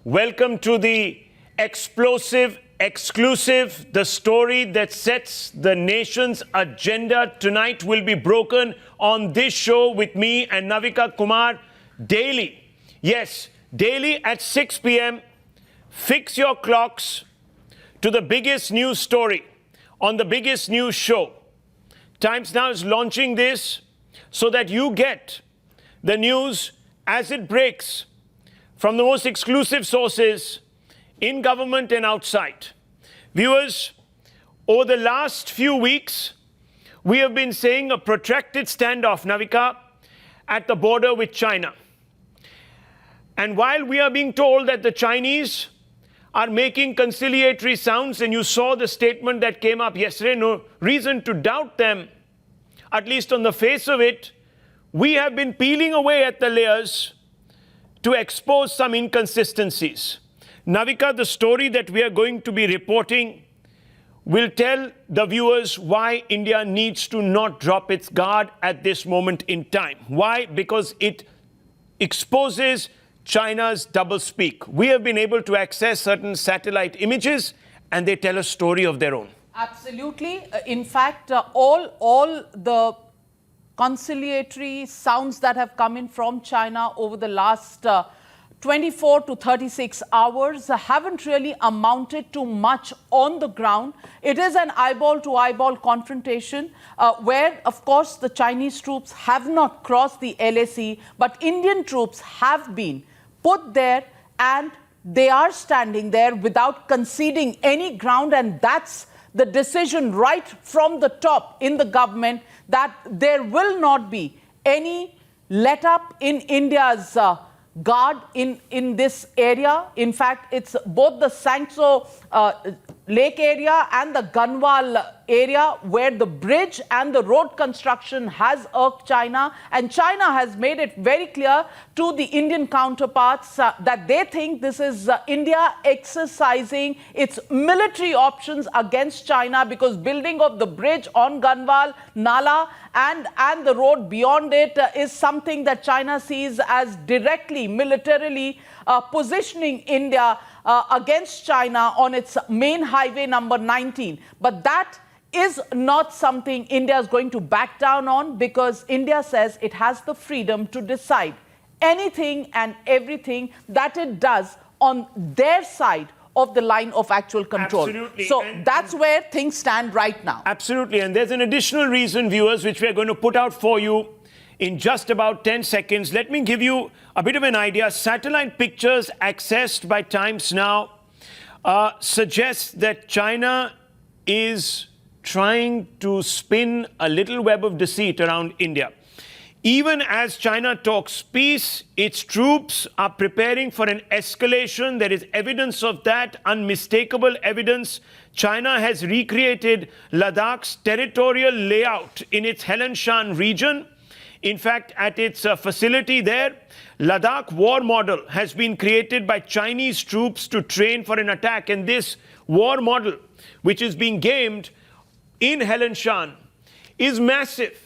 Welcome to the explosive, exclusive, the story that sets the nation's agenda tonight will be broken on this show with me and Navika Kumar daily. Yes, daily at 6 p.m. Fix your clocks to the biggest news story on the biggest news show. Times Now is launching this so that you get the news as it breaks from the most exclusive sources in government and outside. Viewers, over the last few weeks, we have been seeing a protracted standoff, Navika, at the border with China. And while we are being told that the Chinese are making conciliatory sounds, and you saw the statement that came up yesterday, no reason to doubt them, at least on the face of it, we have been peeling away at the layers to expose some inconsistencies. Navika, the story that we are going to be reporting will tell the viewers why India needs to not drop its guard at this moment in time. Why? Because it exposes China's doublespeak. We have been able to access certain satellite images, and they tell a story of their own. Absolutely. In fact, all the conciliatory sounds that have come in from China over the last 24 to 36 hours haven't really amounted to much on the ground. It is an eyeball-to-eyeball confrontation where, of course, the Chinese troops have not crossed the LAC, but Indian troops have been put there and they are standing there without conceding any ground, and that's the decision right from the top in the government that there will not be any let up in India's guard in this area. In fact, it's both the Sangso Lake area and the Ganwal area where the bridge and the road construction has irked China, and China has made it very clear to the Indian counterparts that they think this is India exercising its military options against China, because building of the bridge on Ganwal, Nala and the road beyond it is something that China sees as directly militarily positioning India against China on its main highway number 19. But that is not something India is going to back down on, because India says it has the freedom to decide anything and everything that it does on their side of the line of actual control. Absolutely. So that's where things stand right now. Absolutely. And there's an additional reason, viewers, which we are going to put out for you in just about 10 seconds. Let me give you a bit of an idea. Satellite pictures accessed by Times Now suggest that China is trying to spin a little web of deceit around India. Even as China talks peace, its troops are preparing for an escalation. There is evidence of that, unmistakable evidence. China has recreated Ladakh's territorial layout in its Helanshan region. In fact, at its facility there, Ladakh war model has been created by Chinese troops to train for an attack. And this war model, which is being gamed in Helanshan, is massive.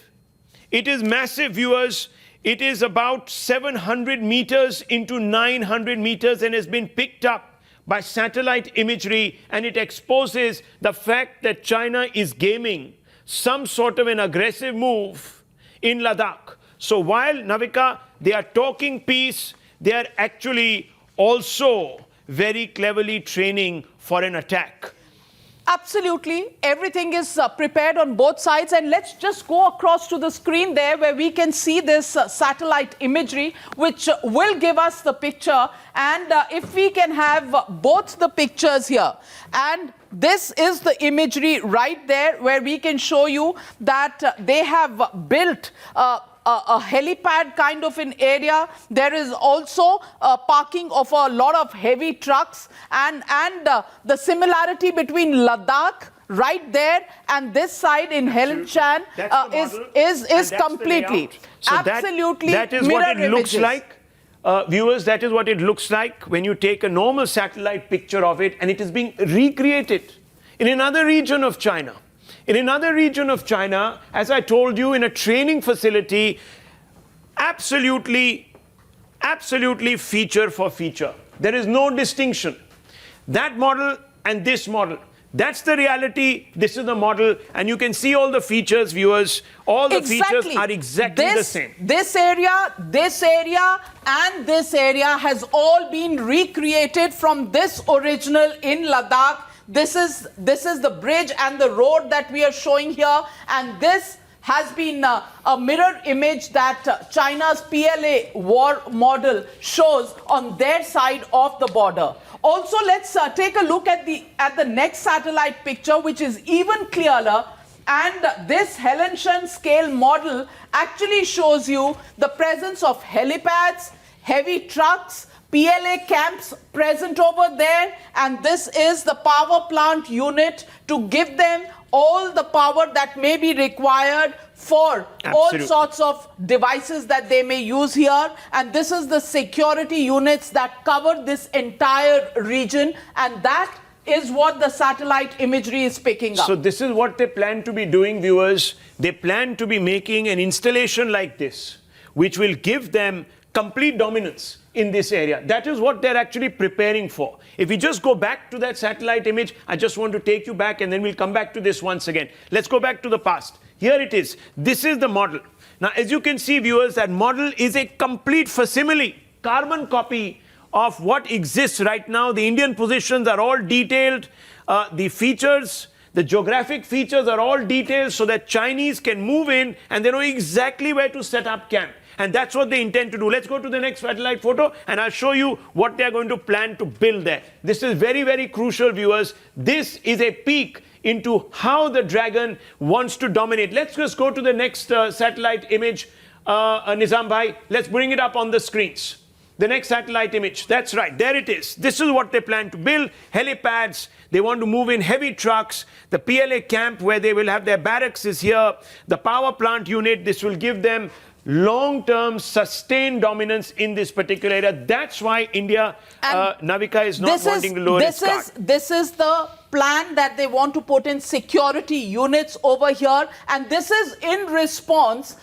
It is massive, viewers. It is about 700 meters into 900 meters and has been picked up by satellite imagery, and it exposes the fact that China is gaming some sort of an aggressive move in Ladakh. So while, Navika, they are talking peace, they are actually also very cleverly training for an attack. Absolutely. Everything is prepared on both sides. And let's just go across to the screen there where we can see this satellite imagery, which will give us the picture. And if we can have both the pictures here. And this is the imagery right there where we can show you that they have built a helipad kind of an area. There is also parking of a lot of heavy trucks, and the similarity between Ladakh right there and this side in Helanshan is completely, so absolutely that is what it looks like. Viewers, that is what it looks like when you take a normal satellite picture of it, and it is being recreated in another region of China. In another region of China, as I told you, in a training facility, absolutely feature for feature. There is no distinction. That model and this model. That's the reality. This is the model. And you can see all the features, viewers. All the features are exactly the same. This area, and this area has all been recreated from this original in Ladakh. This is the bridge and the road that we are showing here. And this has been a mirror image that China's PLA war model shows on their side of the border. Also, let's take a look at the next satellite picture, which is even clearer. And this Helen-Shan scale model actually shows you the presence of helipads, heavy trucks, PLA camps present over there. And this is the power plant unit to give them all the power that may be required for all sorts of devices that they may use here. And this is the security units that cover this entire region. And that is what the satellite imagery is picking up. So this is what they plan to be doing, viewers. They plan to be making an installation like this, which will give them complete dominance in this area. That is what they're actually preparing for. If we just go back to that satellite image, I just want to take you back and then we'll come back to this once again. Let's go back to the past. Here it is. This is the model. Now, as you can see, viewers, that model is a complete facsimile, carbon copy of what exists right now. The Indian positions are all detailed. The features, the geographic features are all detailed so that Chinese can move in and they know exactly where to set up camp. And that's what they intend to do. Let's go to the next satellite photo and I'll show you what they're going to plan to build there. This is very, very crucial, viewers. This is a peek into how the Dragon wants to dominate. Let's just go to the next satellite image, Nizam Bhai. Let's bring it up on the screens. The next satellite image. That's right. There it is. This is what they plan to build. Helipads. They want to move in heavy trucks. The PLA camp where they will have their barracks is here. The power plant unit. This will give them long-term sustained dominance in this particular area. That's why India, Navika, is not wanting to lower its guard. This is the plan that they want to put in security units over here. And this is in response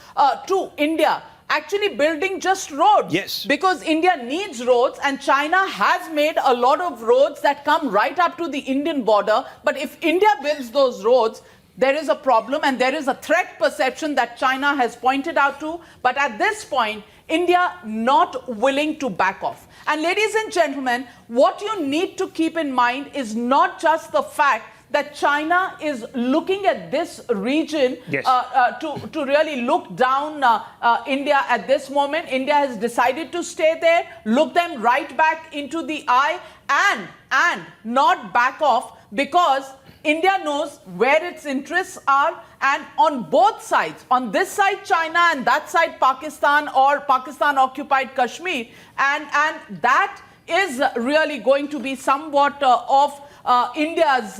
to India actually building just roads. Yes. Because India needs roads and China has made a lot of roads that come right up to the Indian border. But if India builds those roads, there is a problem and there is a threat perception that China has pointed out to. But at this point, India not willing to back off. And ladies and gentlemen, what you need to keep in mind is not just the fact that China is looking at this region to really look down India at this moment. India has decided to stay there, look them right back into the eye and not back off, because India knows where its interests are, and on both sides, on this side China and that side Pakistan or Pakistan-occupied Kashmir, and that is really going to be somewhat of India's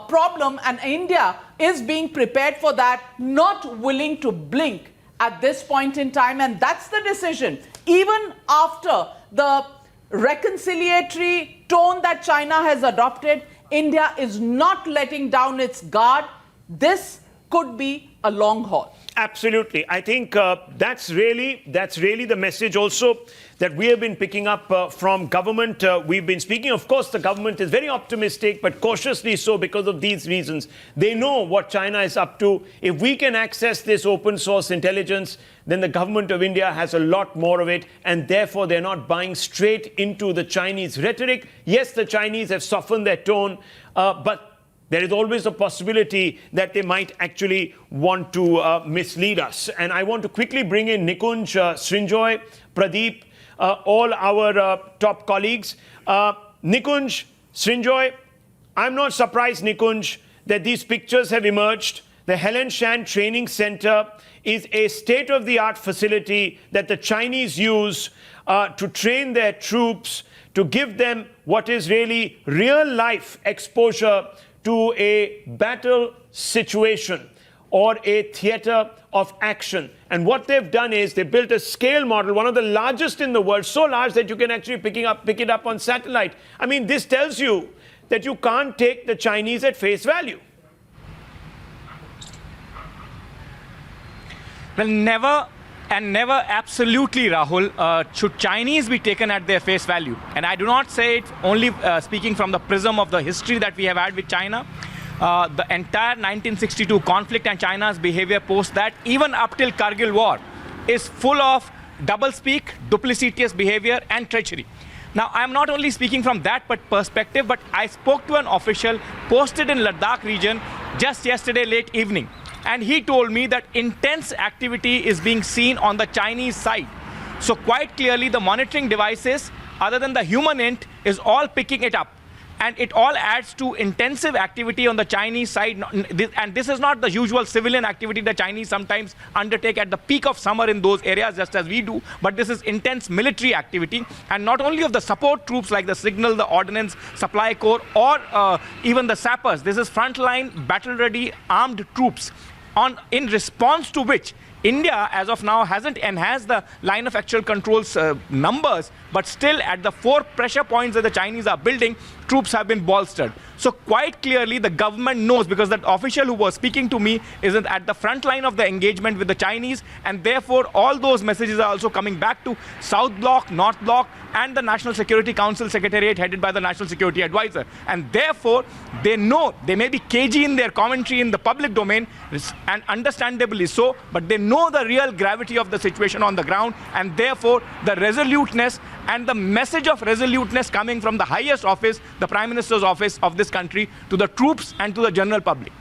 problem, and India is being prepared for that, not willing to blink at this point in time, and that's the decision. Even after the reconciliatory tone that China has adopted, India is not letting down its guard. This could be a long haul. Absolutely. I think that's really the message also that we have been picking up from government. We've been speaking, of course, the government is very optimistic, but cautiously so because of these reasons. They know what China is up to. If we can access this open source intelligence, then the government of India has a lot more of it, and therefore they're not buying straight into the Chinese rhetoric. Yes, the Chinese have softened their tone, but there is always a possibility that they might actually want to mislead us. And I want to quickly bring in Nikunj, Srinjoy, Pradeep, all our top colleagues. Nikunj, Srinjoy, I'm not surprised, Nikunj, that these pictures have emerged. The Helen-Shan Training Center is a state-of-the-art facility that the Chinese use to train their troops, to give them what is really real-life exposure to a battle situation or a theater of action. And what they've done is they built a scale model, one of the largest in the world, so large that you can actually pick it up on satellite. I mean, this tells you that you can't take the Chinese at face value. Well, never and never absolutely, Rahul, should Chinese be taken at their face value. And I do not say it only speaking from the prism of the history that we have had with China. The entire 1962 conflict and China's behavior post that, even up till Kargil war, is full of doublespeak, duplicitous behavior and treachery. Now, I am not only speaking from that perspective, but I spoke to an official posted in Ladakh region just yesterday late evening. And he told me that intense activity is being seen on the Chinese side. So quite clearly, the monitoring devices, other than the human int, is all picking it up. And it all adds to intensive activity on the Chinese side. And this is not the usual civilian activity the Chinese sometimes undertake at the peak of summer in those areas, just as we do. But this is intense military activity. And not only of the support troops like the Signal, the Ordnance Supply Corps, or even the sappers. This is frontline, battle-ready, armed troops, in response to which India, as of now, hasn't enhanced the line of actual controls numbers, but still at the 4 pressure points that the Chinese are building, troops have been bolstered. So quite clearly, the government knows, because that official who was speaking to me is at the front line of the engagement with the Chinese, and therefore all those messages are also coming back to South Bloc, North Bloc, and the National Security Council Secretariat headed by the National Security Advisor. And therefore, they know, they may be cagey in their commentary in the public domain, and understandably so, but they know the real gravity of the situation on the ground, and therefore the resoluteness and the message of resoluteness coming from the highest office, the Prime Minister's office of this country, to the troops and to the general public.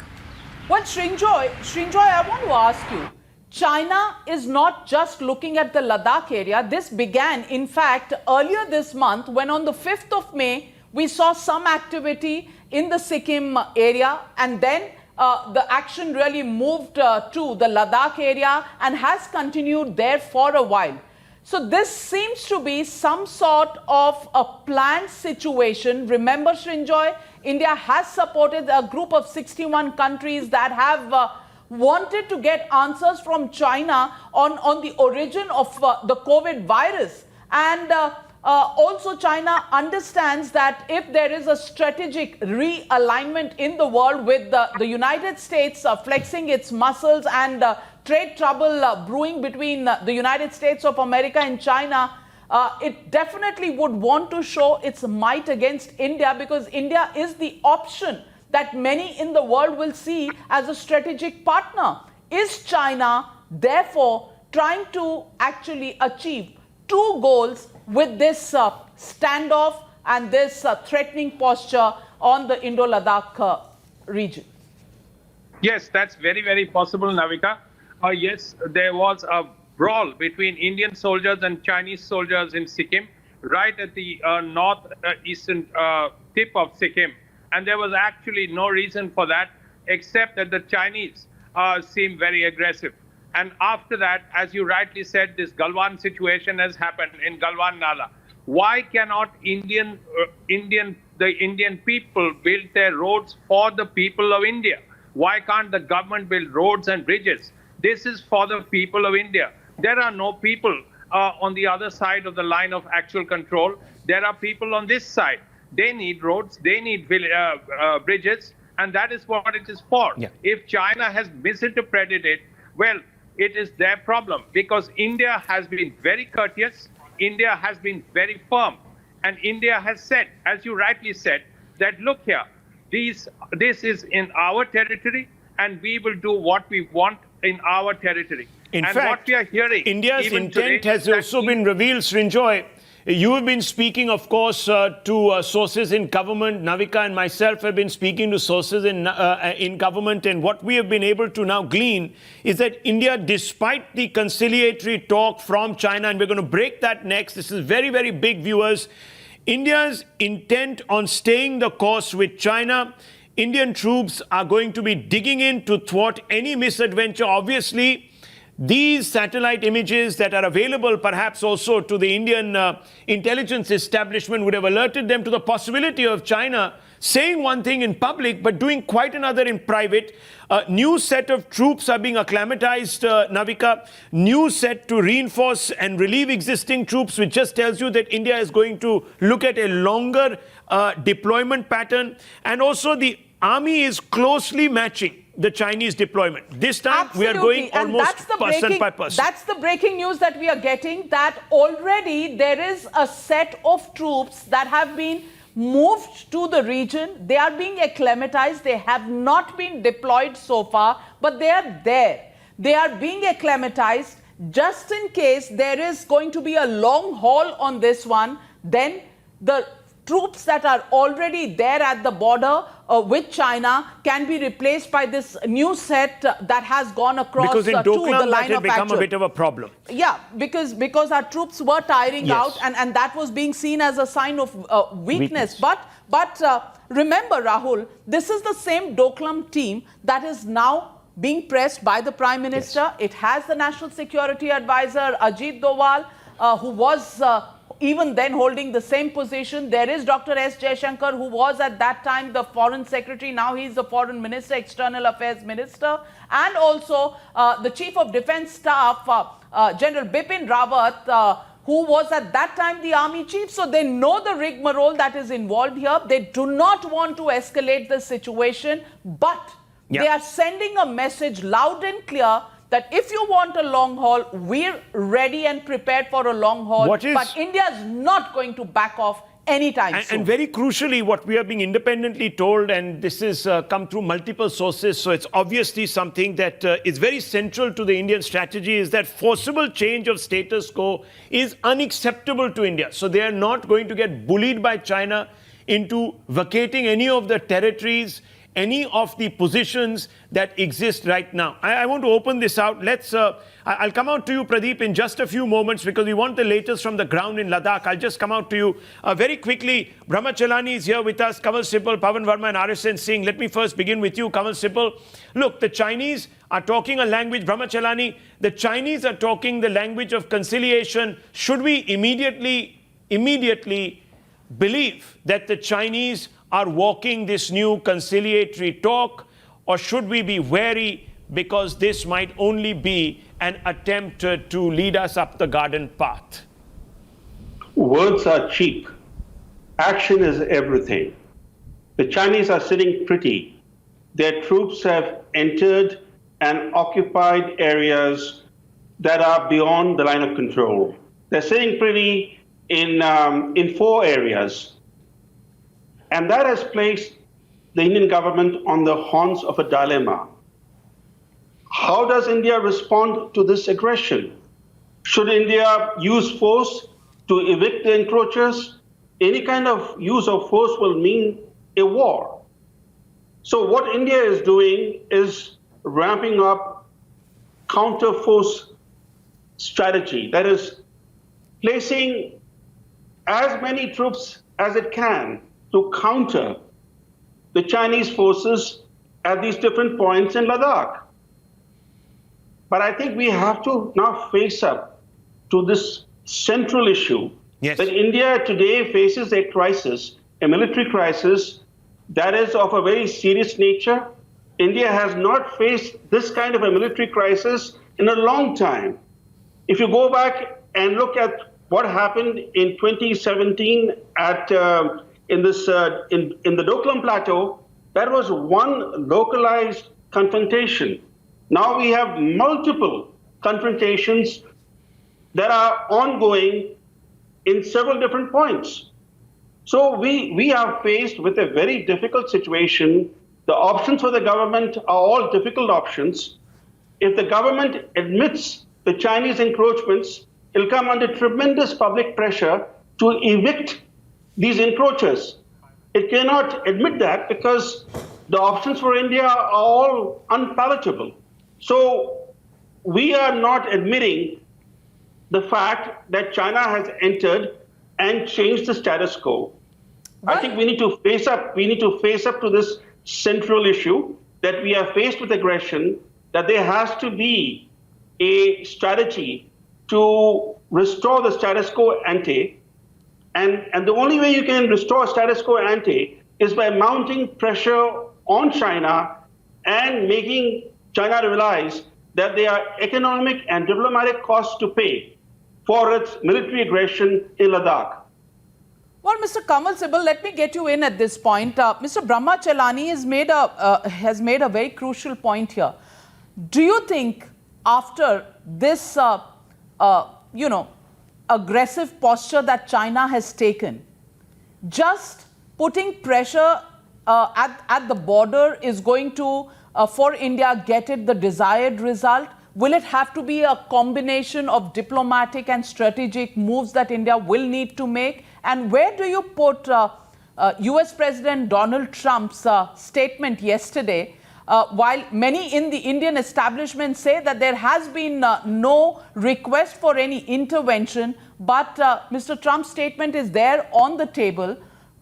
Well, Srinjoy, I want to ask you, China is not just looking at the Ladakh area. This began, in fact, earlier this month, when on the 5th of May, we saw some activity in the Sikkim area, and then the action really moved to the Ladakh area and has continued there for a while. So this seems to be some sort of a planned situation. Remember, Srinjoy, India has supported a group of 61 countries that have wanted to get answers from China on the origin of the COVID virus. And also China understands that if there is a strategic realignment in the world, with the United States flexing its muscles and trade trouble brewing between the United States of America and China, it definitely would want to show its might against India, because India is the option that many in the world will see as a strategic partner. Is China therefore trying to actually achieve 2 goals with this standoff and this threatening posture on the Indo-Ladakh region? Yes, that's very, very possible, Navika. Yes, there was a brawl between Indian soldiers and Chinese soldiers in Sikkim, right at the northeastern tip of Sikkim. And there was actually no reason for that, except that the Chinese seemed very aggressive. And after that, as you rightly said, this Galwan situation has happened in Galwan Nala. Why cannot the Indian people build their roads for the people of India? Why can't the government build roads and bridges? This is for the people of India. There are no people on the other side of the line of actual control. There are people on this side. They need roads, they need bridges, and that is what it is for. Yeah. If China has misinterpreted it, well, it is their problem, because India has been very courteous, India has been very firm, and India has said, as you rightly said, that look here, this is in our territory, and we will do what we want in our territory. In and fact, what we are hearing, India's intent today, has also been revealed, Srinjoy. You have been speaking, of course, to sources in government. Navika and myself have been speaking to sources in government. And what we have been able to now glean is that India, despite the conciliatory talk from China, and we're going to break that next, this is very, very big, viewers, India's intent on staying the course with China, Indian troops are going to be digging in to thwart any misadventure. Obviously, these satellite images that are available perhaps also to the Indian intelligence establishment would have alerted them to the possibility of China saying one thing in public but doing quite another in private. A new set of troops are being acclimatized, Navika. New set to reinforce and relieve existing troops, which just tells you that India is going to look at a longer deployment pattern. And also the army is closely matching the Chinese deployment. This time we are going Absolutely. And almost that's the person by person. That's the breaking news that we are getting, that already there is a set of troops that have been moved to the region. They are being acclimatized. They have not been deployed so far, but they are there. They are being acclimatized just in case there is going to be a long haul on this one. Then the troops that are already there at the border with China can be replaced by this new set that has gone across because in to the Doklam that line had of become action. a bit of a problem. Yeah, because our troops were tiring Yes. out, and that was being seen as a sign of weakness. But remember, Rahul, this is the same Doklam team that is now being pressed by the Prime Minister. It has the National Security Advisor, Ajit Doval, who was even then holding the same position. There is Dr. S. Jaishankar, who was at that time the Foreign Secretary. Now he's the Foreign Minister, External Affairs Minister. And also the Chief of Defense Staff, General Bipin Rawat, who was at that time the Army Chief. So they know the rigmarole that is involved here. They do not want to escalate the situation, but they are sending a message loud and clear that if you want a long haul, we're ready and prepared for a long haul. But India is not going to back off anytime soon. And very crucially, what we are being independently told, and this is come through multiple sources, so it's obviously something that is very central to the Indian strategy, is that forcible change of status quo is unacceptable to India. So they are not going to get bullied by China into vacating any of the territories, any of the positions that exist right now. I want to open this out. I'll come out to you, Pradeep, in just a few moments because we want the latest from the ground in Ladakh. I'll just come out to you very quickly. Brahmachalani is here with us, Kamal Sibal, Pavan Verma and RSN Singh. Let me first begin with you, Kamal Sibal. Look, the Chinese are talking a language, Brahmachalani, the Chinese are talking the language of conciliation. Should we immediately believe that the Chinese are walking this new conciliatory talk, or should we be wary because this might only be an attempt to lead us up the garden path? Words are cheap. Action is everything. The Chinese are sitting pretty. Their troops have entered and occupied areas that are beyond the line of control. They're sitting pretty in 4 areas. And that has placed the Indian government on the horns of a dilemma. How does India respond to this aggression? Should India use force to evict the encroachers? Any kind of use of force will mean a war. So what India is doing is ramping up counter-force strategy. That is, placing as many troops as it can to counter the Chinese forces at these different points in Ladakh. But I think we have to now face up to this central issue that India today faces a crisis, a military crisis that is of a very serious nature. India has not faced this kind of a military crisis in a long time. If you go back and look at what happened in 2017 in the Doklam Plateau, that was one localized confrontation. Now we have multiple confrontations that are ongoing in several different points. So we are faced with a very difficult situation. The options for the government are all difficult options. If the government admits the Chinese encroachments, it'll come under tremendous public pressure to evict these encroachers. It cannot admit that because the options for India are all unpalatable. So we are not admitting the fact that China has entered and changed the status quo. I think we need to face up. We need to face up to this central issue that we are faced with aggression, that there has to be a strategy to restore the status quo ante. And the only way you can restore status quo ante is by mounting pressure on China and making China realize that there are economic and diplomatic costs to pay for its military aggression in Ladakh. Well, Mr. Kamal Sibal, let me get you in at this point. Mr. Brahma Chelani has made a very crucial point here. Do you think after this, aggressive posture that China has taken, just putting pressure at the border is going to, for India, get it the desired result? Will it have to be a combination of diplomatic and strategic moves that India will need to make? And where do you put US President Donald Trump's statement yesterday, while many in the Indian establishment say that there has been no request for any intervention, but Mr. Trump's statement is there on the table.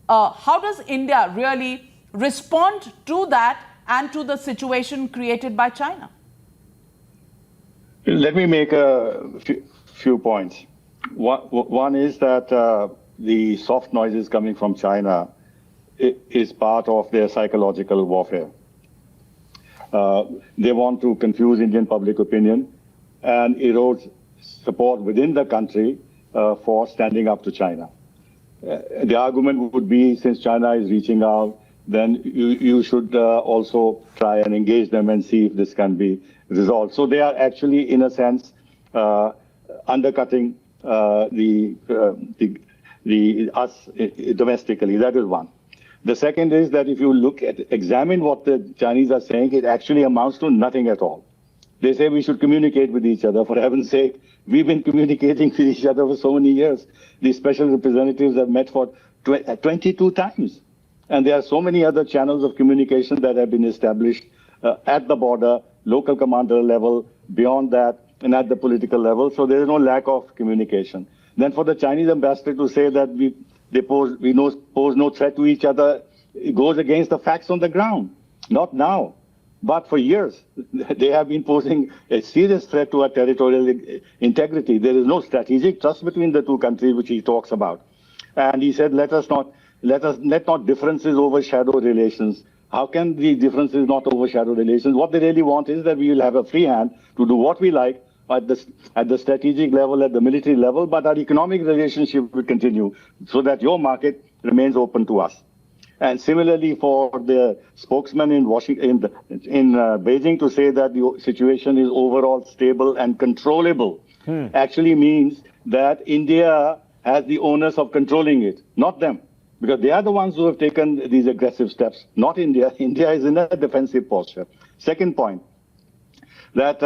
How does India really respond to that and to the situation created by China? Let me make a few points. One is that the soft noises coming from China is part of their psychological warfare. They want to confuse Indian public opinion and erode support within the country for standing up to China. The argument would be, since China is reaching out, then you should also try and engage them and see if this can be resolved. So they are actually, in a sense, undercutting us domestically. That is one. The second is that if you examine what the Chinese are saying, it actually amounts to nothing at all. They say we should communicate with each other. For heaven's sake, we've been communicating with each other for so many years. These special representatives have met for 22 times. And there are so many other channels of communication that have been established at the border, local commander level, beyond that, and at the political level. So there is no lack of communication. Then for the Chinese ambassador to say that we pose no threat to each other, it goes against the facts on the ground. Not now, but for years. They have been posing a serious threat to our territorial integrity. There is no strategic trust between the two countries, which he talks about. And he said, let not differences overshadow relations. How can the differences not overshadow relations? What they really want is that we will have a free hand to do what we like at the strategic level, at the military level, but our economic relationship will continue so that your market remains open to us. And similarly, for the spokesman in Washington, in Beijing, to say that the situation is overall stable and controllable, actually means that India has the onus of controlling it, not them. Because they are the ones who have taken these aggressive steps, not India. India is in a defensive posture. Second point, that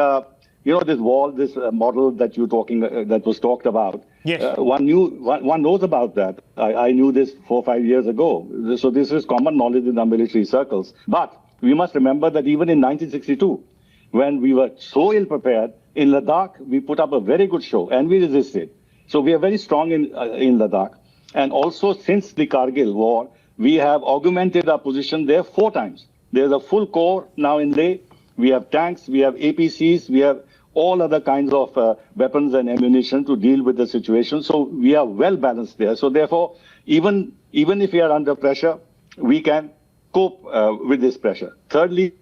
this wall, this model that that was talked about. Yes. One knows about that. I knew this 4 or 5 years ago. So this is common knowledge in the military circles. But we must remember that even in 1962, when we were so ill prepared in Ladakh, we put up a very good show and we resisted. So we are very strong in Ladakh. And also, since the Kargil war, we have augmented our position there 4 times. There's a full corps now in Leh. We have tanks, we have APCs, we have all other kinds of weapons and ammunition to deal with the situation. So we are well balanced there. So therefore, even if we are under pressure, we can cope with this pressure. Thirdly,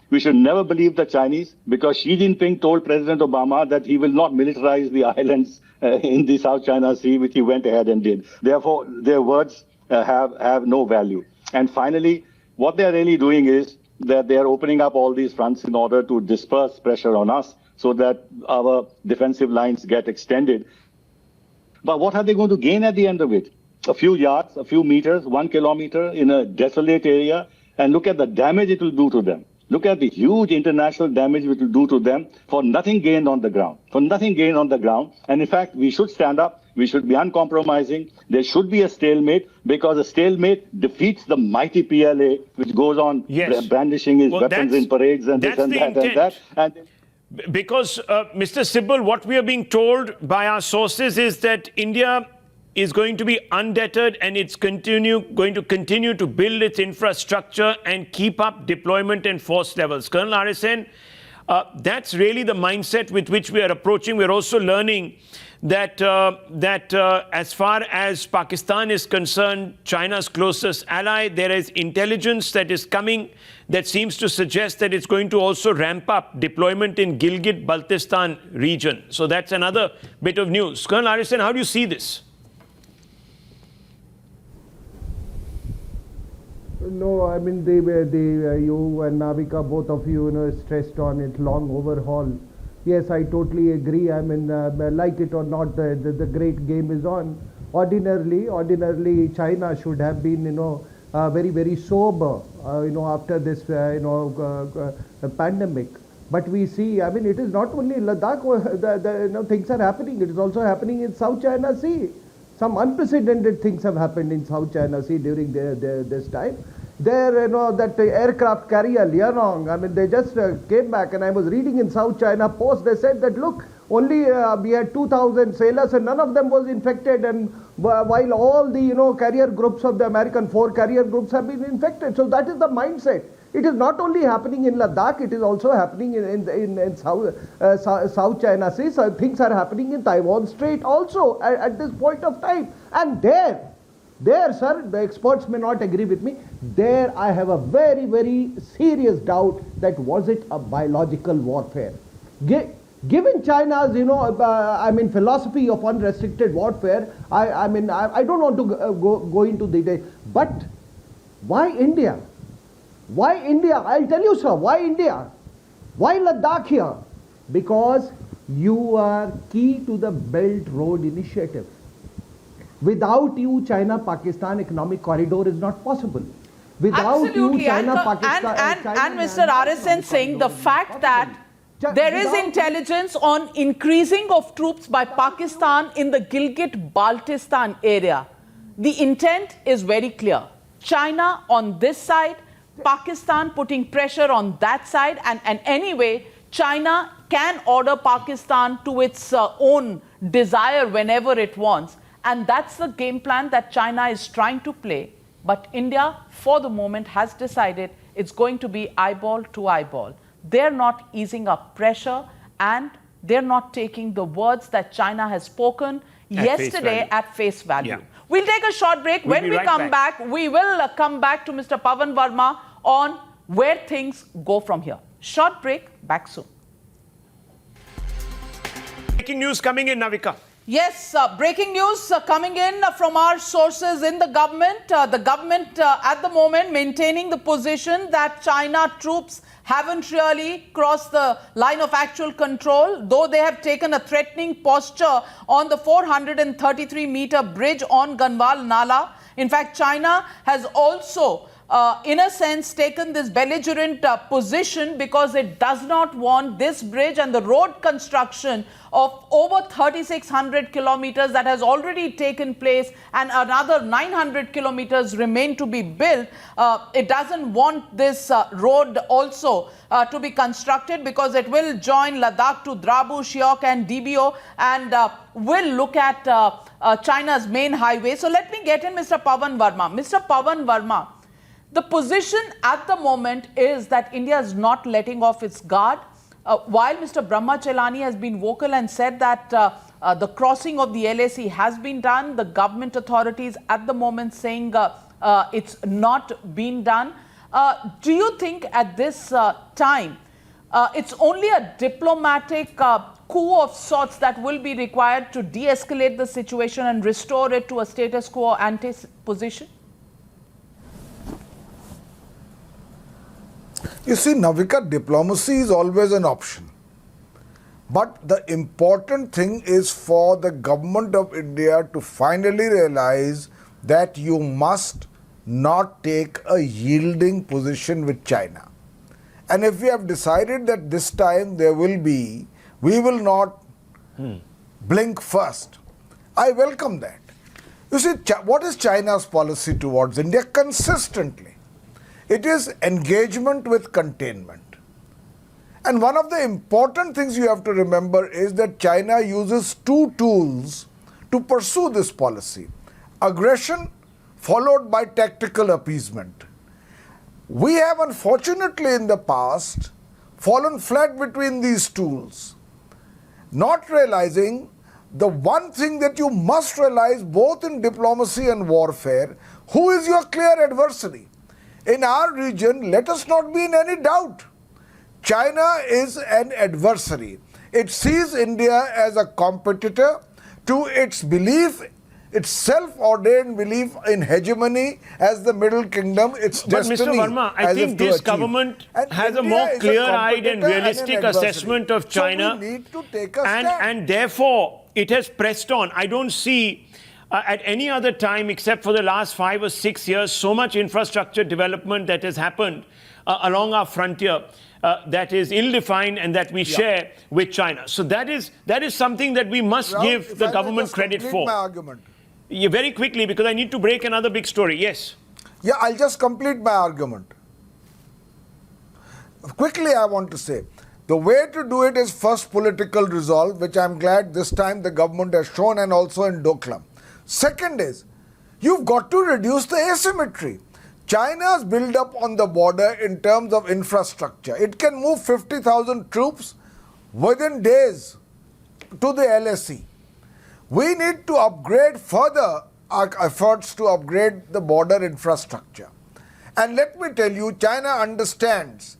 we should never believe the Chinese, because Xi Jinping told President Obama that he will not militarize the islands in the South China Sea, which he went ahead and did. Therefore, their words have no value. And finally, what they're really doing is that they are opening up all these fronts in order to disperse pressure on us so that our defensive lines get extended. But what are they going to gain at the end of it? A few yards, a few meters, 1 kilometer in a desolate area, and look at the damage it will do to them. Look at the huge international damage it will do to them for nothing gained on the ground. For nothing gained on the ground. And in fact, we should stand up. We should be uncompromising. There should be a stalemate, because a stalemate defeats the mighty PLA, which goes on brandishing its weapons in parades and this and that and that. Because, Mr. Sibal, what we are being told by our sources is that India is going to be undeterred and it's going to continue to build its infrastructure and keep up deployment and force levels. Colonel RSN, that's really the mindset with which we are approaching. We're also learning that as far as Pakistan is concerned, China's closest ally, there is intelligence that is coming that seems to suggest that it's going to also ramp up deployment in Gilgit-Baltistan region. So that's another bit of news. Colonel RSN, how do you see this? No, I mean you and Navika, both of you, stressed on it, long overhaul. Yes, I totally agree. I mean, like it or not, the great game is on. Ordinarily, China should have been, very, very sober, after this, pandemic. But we see, I mean, it is not only Ladakh where things are happening. It is also happening in South China Sea. Some unprecedented things have happened in South China Sea during this time. There, that aircraft carrier Liaoning, I mean, they just came back, and I was reading in South China Post, they said that, look, only we had 2,000 sailors and none of them was infected, and while all the, carrier groups of the American 4 carrier groups have been infected. So that is the mindset. It is not only happening in Ladakh, it is also happening in South China Sea. So things are happening in Taiwan Strait also at this point of time. And there, sir, the experts may not agree with me. There I have a very, very serious doubt that was it a biological warfare. Given China's, philosophy of unrestricted warfare, I don't want to go into detail. But why India? Why India? I'll tell you, sir, why India? Why Ladakh here? Because you are key to the Belt Road Initiative. Without you, China-Pakistan economic corridor is not possible. Without Absolutely. you, China-Pakistan... And Mr. RSN saying the fact that there is intelligence on increasing of troops by Pakistan in the Gilgit-Baltistan area. The intent is very clear. China on this side, Pakistan putting pressure on that side, and anyway, China can order Pakistan to its own desire whenever it wants. And that's the game plan that China is trying to play. But India, for the moment, has decided it's going to be eyeball to eyeball. They're not easing up pressure, and they're not taking the words that China has spoken yesterday at face value. Yeah. We'll take a short break. We'll when we come back, we will come back to Mr. Pavan Verma on where things go from here. Short break, back soon. Breaking news coming in, Navika. Yes, breaking news coming in from our sources in the government. The government at the moment maintaining the position that China troops haven't really crossed the line of actual control, though they have taken a threatening posture on the 433-meter bridge on Ganwal Nala. In fact, China has also in a sense taken this belligerent position because it does not want this bridge and the road construction of over 3,600 kilometers that has already taken place, and another 900 kilometers remain to be built. It doesn't want this road also to be constructed because it will join Ladakh to Drabu, Shiok and DBO, and will look at China's main highway. So let me get in Mr. Pavan Verma. Mr. Pavan Verma, the position at the moment is that India is not letting off its guard. While Mr. Brahma Chelani has been vocal and said that the crossing of the LAC has been done, the government authorities at the moment saying it's not been done. Do you think at this time it's only a diplomatic coup of sorts that will be required to de-escalate the situation and restore it to a status quo ante position? You see, Navika, diplomacy is always an option. But the important thing is for the government of India to finally realize that you must not take a yielding position with China. And if we have decided that this time we will not blink first, I welcome that. You see, what is China's policy towards India? Consistently, it is engagement with containment. And one of the important things you have to remember is that China uses two tools to pursue this policy: aggression followed by tactical appeasement. We have unfortunately in the past fallen flat between these tools, not realizing the one thing that you must realize both in diplomacy and warfare: who is your clear adversary? In our region, let us not be in any doubt. China is an adversary. It sees India as a competitor to its belief its self-ordained belief in hegemony as the Middle Kingdom, its But destiny. Mr. Verma, I as think if to this achieve. government And has a India more is clear-eyed and competitor realistic an adversary. assessment of China. So we need to take a stand. And therefore, it has pressed on. I don't see at any other time, except for the last 5 or 6 years, so much infrastructure development that has happened along our frontier that is ill-defined and that we share with China. So that is something that we must Rahul, give if the I may government just credit complete for. my argument. Yeah, very quickly, because I need to break another big story. Yes. Yeah, I'll just complete my argument. Quickly, I want to say, the way to do it is first political resolve, which I'm glad this time the government has shown, and also in Doklam. Second is, you've got to reduce the asymmetry. China's build up on the border in terms of infrastructure. It can move 50,000 troops within days to the LSE. We need to upgrade further our efforts to upgrade the border infrastructure. And let me tell you, China understands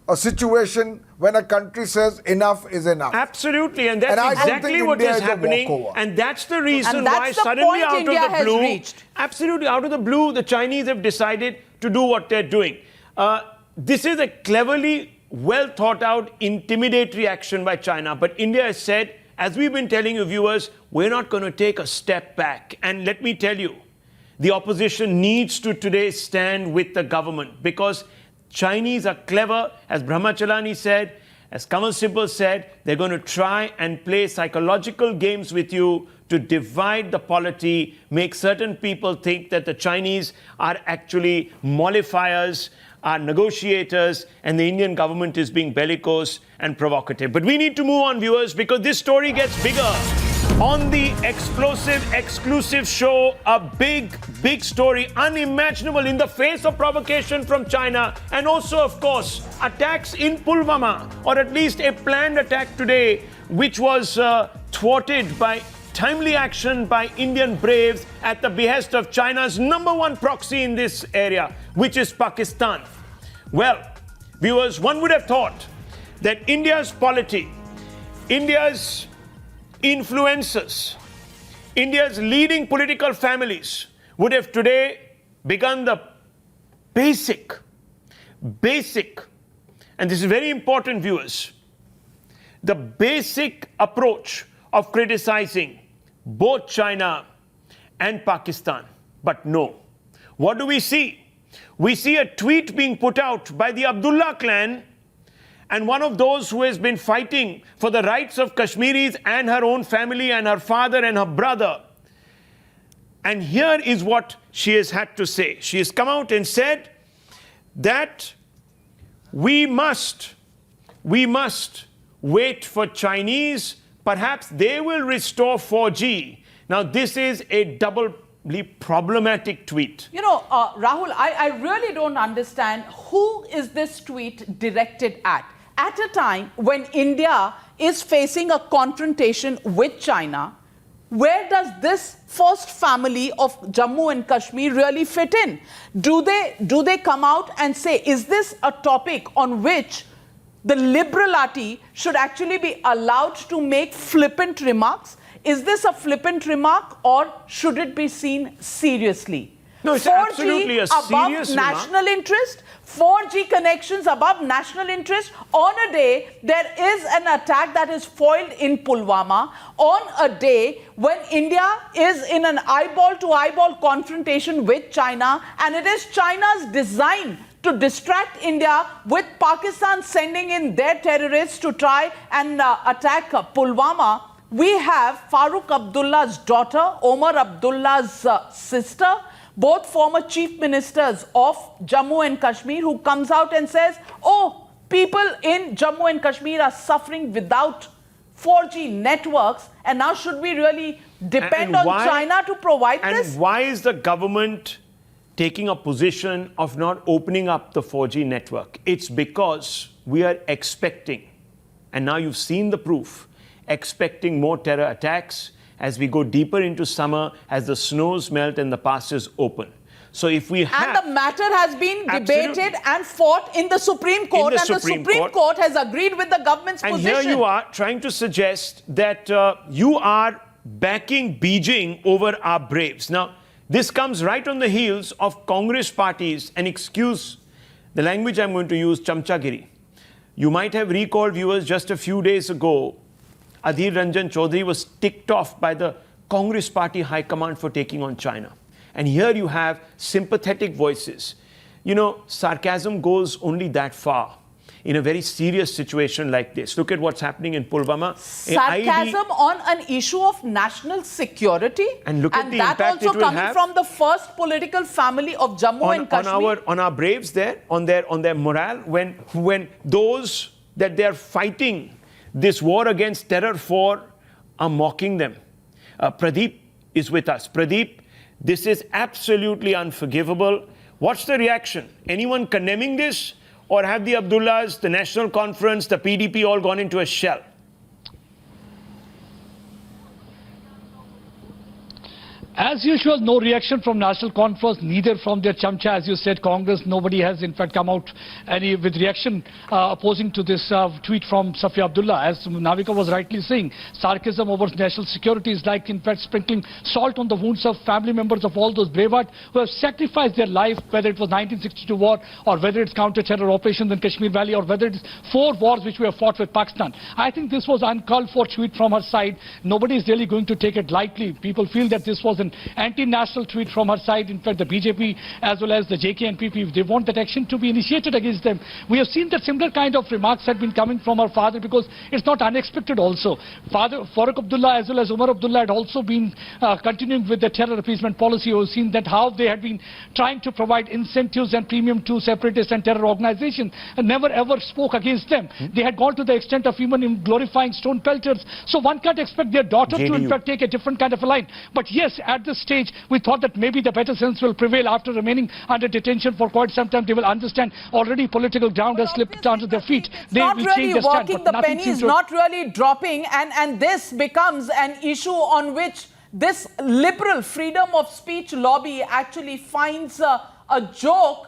a situation when a country says enough is enough. Absolutely, and that's And I don't exactly think what India is is a happening. walkover. And that's the reason And that's why the suddenly point out India of the has blue, reached. absolutely out of the blue, the Chinese have decided to do what they're doing. This is a cleverly well thought out, intimidatory action by China. But India has said, as we've been telling you viewers, we're not going to take a step back. And let me tell you, the opposition needs to today stand with the government, because Chinese are clever, as Brahmachalani said, as Kamal Sibal said, they're going to try and play psychological games with you to divide the polity, make certain people think that the Chinese are actually mollifiers, are negotiators, and the Indian government is being bellicose and provocative. But we need to move on, viewers, because this story gets bigger. On the explosive, exclusive show, a big story, unimaginable in the face of provocation from China, and also, of course, attacks in Pulwama, or at least a planned attack today, which was thwarted by timely action by Indian braves at the behest of China's #1 proxy in this area, which is Pakistan. Well, viewers, one would have thought that India's polity, India's influencers, India's leading political families would have today begun the basic, and this is very important, viewers, the basic approach of criticizing both China and Pakistan. But no. What do we see? We see a tweet being put out by the Abdullah clan, and one of those who has been fighting for the rights of Kashmiris and her own family and her father and her brother. And here is what she has had to say. She has come out and said that we must wait for Chinese. Perhaps they will restore 4G. Now, this is a doubly problematic tweet. You know, Rahul, I really don't understand who is this tweet directed at. At a time when India is facing a confrontation with China, where does this first family of Jammu and Kashmir really fit in? Do they come out and say, is this a topic on which the liberality should actually be allowed to make flippant remarks? Is this a flippant remark, or should it be seen seriously? No, it's 4G absolutely a above serious remark. national interest, 4G connections above national interest. On a day, there is an attack that is foiled in Pulwama. On a day when India is in an eyeball-to-eyeball confrontation with China, and it is China's design to distract India, with Pakistan sending in their terrorists to try and attack Pulwama. We have Farooq Abdullah's daughter, Omar Abdullah's sister, both former chief ministers of Jammu and Kashmir, who comes out and says, oh, people in Jammu and Kashmir are suffering without 4G networks, and now should we really depend on China to provide this? And why is the government taking a position of not opening up the 4G network? It's because we are expecting, and now you've seen the proof, expecting more terror attacks as we go deeper into summer, as the snows melt and the pastures open. So if we have... And the matter has been debated and fought in the Supreme Court, and the Supreme Court has agreed with the government's position. And here you are trying to suggest that you are backing Beijing over our braves. Now, this comes right on the heels of Congress parties, and excuse the language I'm going to use, chamchagiri. You might have recalled, viewers, just a few days ago, Adhir Ranjan Chaudhary was ticked off by the Congress party high command for taking on China. And here you have sympathetic voices. You know, sarcasm goes only that far in a very serious situation like this. Look at what's happening in Pulwama. Sarcasm on an issue of national security, and look at the that impact also it will coming have from the first political family of Jammu and Kashmir. On our braves there, on their morale, when those that they are fighting this war against terror for are mocking them. Pradeep is with us. Pradeep, this is absolutely unforgivable. What's the reaction? Anyone condemning this? Or have the Abdullahs, the National Conference, the PDP all gone into a shell? As usual, no reaction from National Conference, neither from their chamcha, as you said, Congress. Nobody has, in fact, come out with reaction opposing to this tweet from Safia Abdullah. As Navika was rightly saying, sarcasm over national security is like, in fact, sprinkling salt on the wounds of family members of all those bravehearts who have sacrificed their life, whether it was 1962 war, or whether it's counter-terror operations in Kashmir Valley, or whether it's 4 wars which we have fought with Pakistan. I think this was uncalled for tweet from her side. Nobody is really going to take it lightly. People feel that this was an anti-national tweet from her side. In fact, the BJP as well as the JK&PP, they want that action to be initiated against them. We have seen that similar kind of remarks had been coming from her father, because it's not unexpected also. Father Farooq Abdullah as well as Umar Abdullah had also been continuing with the terror appeasement policy. We've seen that how they had been trying to provide incentives and premium to separatist and terror organizations, and never ever spoke against them. They had gone to the extent of even glorifying stone pelters. So one can't expect their daughter to in fact take a different kind of a line. But yes, at this stage, we thought that maybe the better sense will prevail. After remaining under detention for quite some time, they will understand already political ground has slipped under their feet. They will change their stand. Walking, the penny is not really dropping, and this becomes an issue on which this liberal freedom of speech lobby actually finds a joke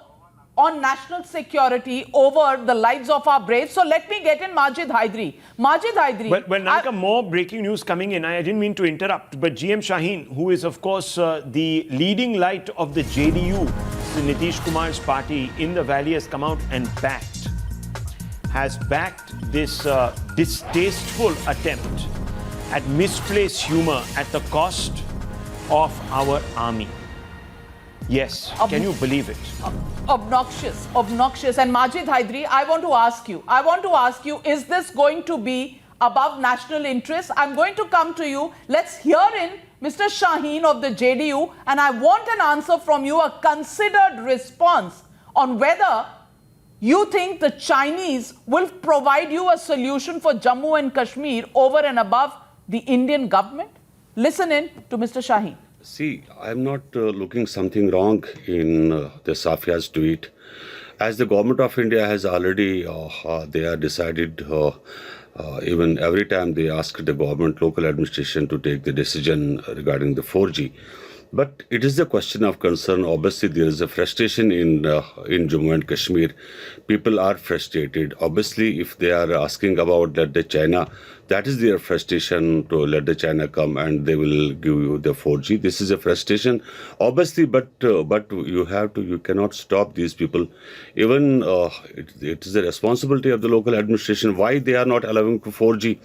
on national security over the lives of our braves. So let me get in Majid Hydari. Majid Hydari. Well, Navika, more breaking news coming in. I didn't mean to interrupt, but GM Shaheen, who is, of course, the leading light of the JDU, the Nitish Kumar's party in the valley, has come out and has backed this distasteful attempt at misplaced humor at the cost of our army. Yes, can you believe it? Obnoxious. And Majid Hydari, I want to ask you, is this going to be above national interest? I'm going to come to you. Let's hear in Mr. Shaheen of the JDU, and I want an answer from you, a considered response on whether you think the Chinese will provide you a solution for Jammu and Kashmir over and above the Indian government. Listen in to Mr. Shaheen. See, I'm not looking something wrong in the Safia's tweet. As the government of India has already, they are decided, even every time they ask the government, local administration to take the decision regarding the 4G. But it is a question of concern. Obviously, there is a frustration in Jammu and Kashmir. People are frustrated. Obviously, if they are asking about let the China, that is their frustration to let the China come and they will give you the 4G. This is a frustration, obviously, but you cannot stop these people. Even it is the responsibility of the local administration why they are not allowing to 4G.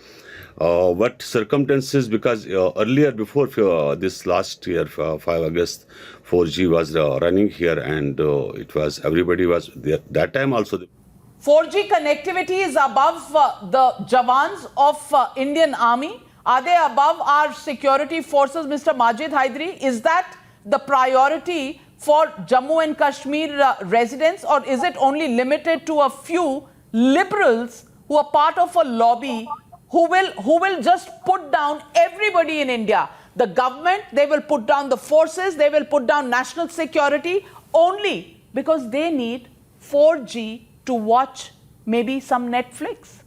What circumstances, because earlier before this last year, 5 August, 4G was running here, and it was, everybody was there. That time also. 4G connectivity is above the Jawans of Indian Army. Are they above our security forces, Mr. Majid Hydari? Is that the priority for Jammu and Kashmir residents, or is it only limited to a few liberals who are part of a lobby who will just put down everybody in India? The government, they will put down the forces, they will put down national security only because they need 4G to watch maybe some Netflix.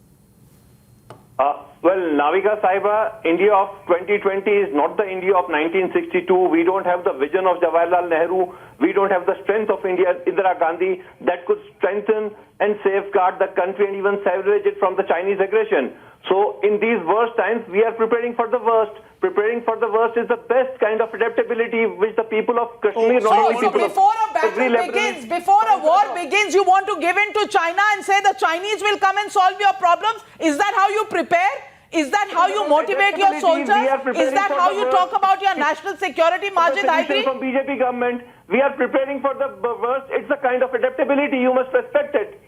Well, Navika Saiba, India of 2020 is not the India of 1962. We don't have the vision of Jawaharlal Nehru. We don't have the strength of Indira Gandhi that could strengthen and safeguard the country and even salvage it from the Chinese aggression. So in these worst times, we are preparing for the worst. Preparing for the worst is the best kind of adaptability which the people of Kashmir, not only So people of before a every battle begins, before a war begins, you want to give in to China and say the Chinese will come and solve your problems? Is that how you prepare? Is that how you motivate your soldiers? Is that how you talk about your national security, Majid Hydari? From BJP government, we are preparing for the worst. It's a kind of adaptability. You must respect it.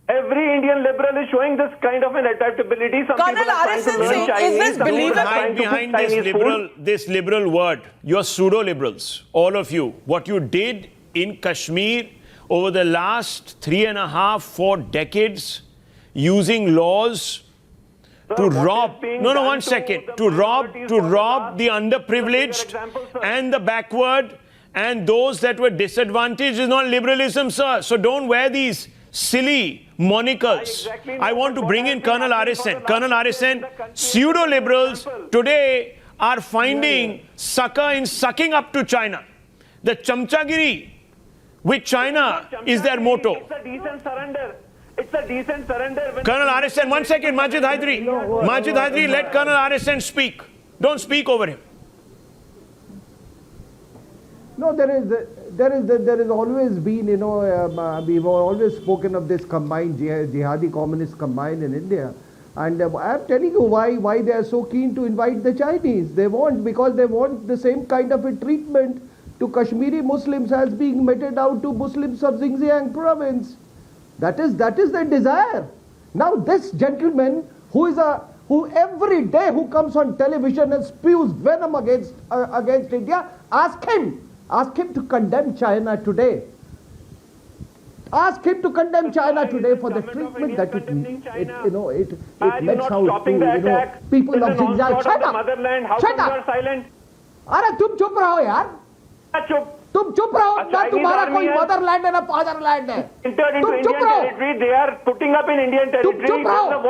Every Indian liberal is showing this kind of an adaptability. Some Colonel people are trying to Arasan learn Singh, Chinese. is this some people are believable? trying to cook Behind Chinese this liberal word, you're pseudo-liberals, all of you. What you did in Kashmir over the last 3.5, 4 decades, using laws to rob, one second, to rob the underprivileged and the backward and those that were disadvantaged is not liberalism, sir. So don't wear these silly monikers. I want to bring in Colonel Arasan. Colonel Arasan, pseudo-liberals today are finding succor in sucking up to China. The chamchagiri with China is their motto. It's a decent surrender. It's a decent surrender. Colonel Arasan, 1 second, Majid Hydari. Majid Hydari, let Colonel Arasan speak. Don't speak over him. No, there is always been, we've always spoken of this combined jihadi communist combined in India. And I'm telling you why they are so keen to invite the Chinese. Because they want the same kind of a treatment to Kashmiri Muslims as being meted out to Muslims of Xinjiang province. That is their desire. Now this gentleman who every day who comes on television and spews venom against India, ask him to condemn China today. Ask him to condemn China today for the treatment that it lets out to people of Xinjiang. Shut up! Shut up! अरे तुम चुप रहो यार. तुम चुप रहो. ना तुम्हारा कोई मदरलैंड है ना फादरलैंड है. तुम चुप रहो. They are putting up in Indian territory. तुम चुप रहो.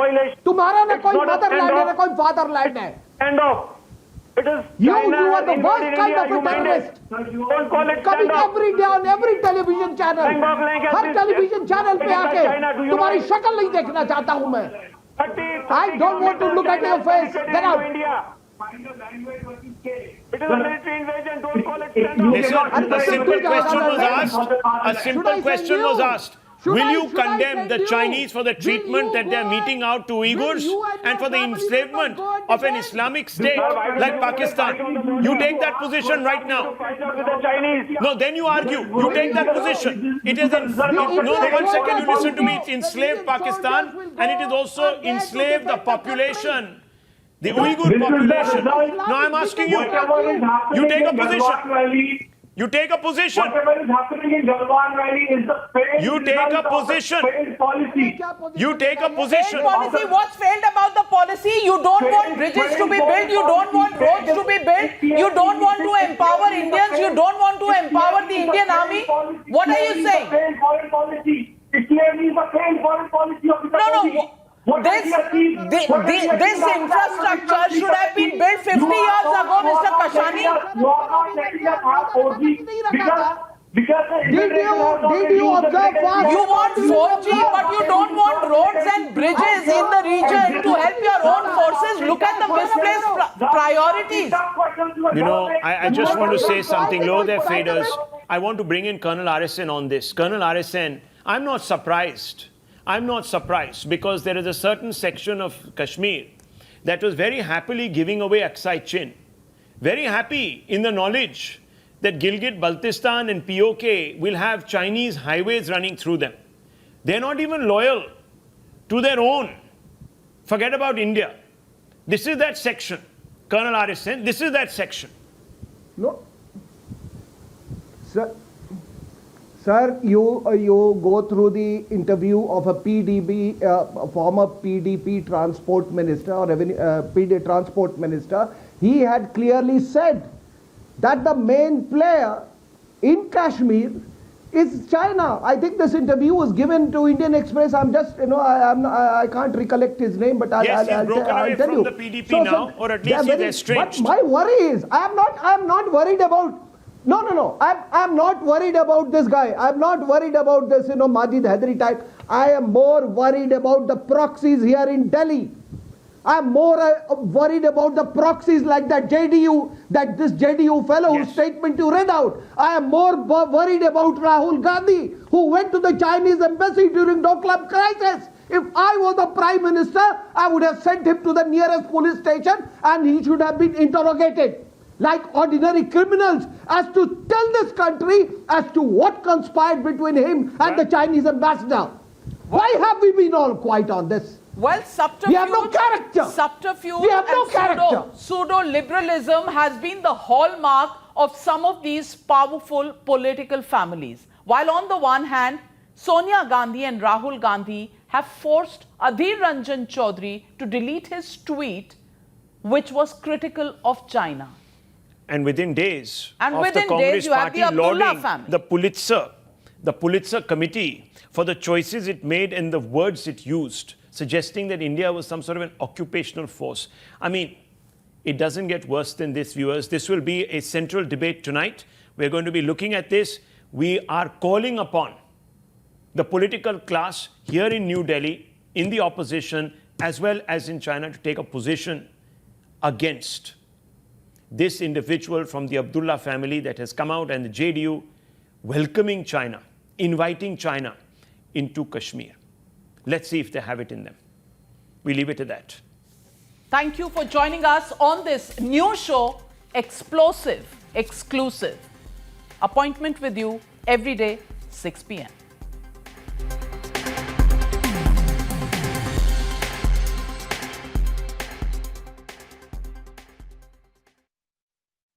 तुम्हारा ना कोई मदरलैंड है ना कोई फादरलैंड है. Stand off. It is You China are the worst invaded kind India. of a You mind terrorist. it. You don't call it Coming stand off. every day on every television channel. Her television channel पे आके तुम्हारी शक्ल नहीं देखना चाहता हूँ मैं. I don't want to look at your face. Get out. It is a military invasion. Don't call it stand off. Listen, a simple question was asked. A simple question was asked. Will you condemn the Chinese for the treatment that they are meting out to Uyghurs and for the enslavement of an Islamic state like Pakistan? You take that position right now. No, then you argue. You take that position. It is no, 1 second, you listen to me. It's enslaved Pakistan and it is also enslaved the population, the Uyghur population. Now I'm asking you. You take a position. You take a position. Whatever is happening in Galwan Valley is the failed You take a position. failed policy. You take a position. Failed policy. What's failed about the policy? You don't want bridges to be built. You don't want roads to be built. You don't want to empower Indians. You don't want to empower the Indian army. What are you saying? Failed foreign policy. It clearly is a failed foreign policy of the No. This infrastructure should have been built 50 years ago, Mr. Kashani. You are not letting us have 4G because Did you observe fast? You want 4G, but you don't want roads and bridges in the region to help your own forces. Look at the misplaced priorities. I just want to say something. Low there, faders. I want to bring in Colonel Arasan on this. Colonel Arasan, I'm not surprised. I'm not surprised because there is a certain section of Kashmir that was very happily giving away Aksai Chin. Very happy in the knowledge that Gilgit-Baltistan and POK will have Chinese highways running through them. They're not even loyal to their own. Forget about India. This is that section. Colonel Arasan, this is that section. No. Sir, you go through the interview of a PDP, former PDP transport minister or PD transport minister. He had clearly said that the main player in Kashmir is China. I think this interview was given to Indian Express. I'm just, I can't recollect his name, but I'll tell you. Yes, he's broken away from the PDP now, or at least he's estranged. But my worry is, I'm not worried about. No. I'm not worried about this guy. I'm not worried about this, Majid Hydari type. I am more worried about the proxies here in Delhi. I'm more worried about the proxies like that this JDU fellow whose statement you read out. I am more worried about Rahul Gandhi, who went to the Chinese embassy during Doklam crisis. If I was the Prime Minister, I would have sent him to the nearest police station and he should have been interrogated like ordinary criminals as to tell this country as to what conspired between him and the Chinese ambassador. Why have we been all quiet on this? Well, subterfuge, we have no character. Subterfuge we have no character. Pseudo-liberalism has been the hallmark of some of these powerful political families. While on the one hand, Sonia Gandhi and Rahul Gandhi have forced Adhir Ranjan Chaudhary to delete his tweet, which was critical of China. And within days and of within the Congress days, you have Party the Abdullah lauding family. the Pulitzer Committee for the choices it made and the words it used, suggesting that India was some sort of an occupational force. I mean, it doesn't get worse than this, viewers. This will be a central debate tonight. We're going to be looking at this. We are calling upon the political class here in New Delhi, in the opposition, as well as in China, to take a position against this individual from the Abdullah family that has come out, and the JDU welcoming China, inviting China into Kashmir. Let's see if they have it in them. We leave it at that. Thank you for joining us on this new show, Explosive, Exclusive. Appointment with you every day, 6 p.m.